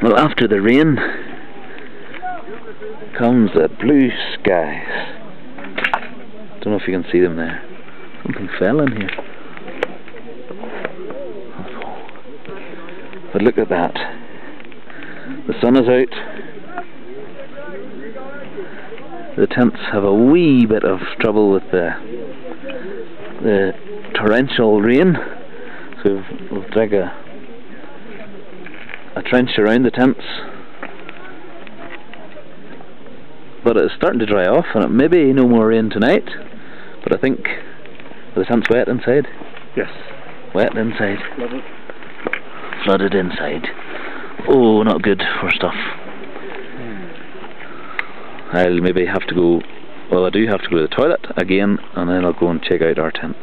Well, after the rain comes the blue skies. Don't know if you can see them there. Something fell in here. But look at that. The sun is out. The tents have a wee bit of trouble with the torrential rain, so we'll dig a trench around the tents. But it's starting to dry off, and it may be no more rain tonight. But I think the tent's wet inside. Yes. Wet inside. Flooded. Flooded inside. Oh, not good for stuff. I'll maybe have to go. Well, I do have to go to the toilet again, and then I'll go and check out our tent.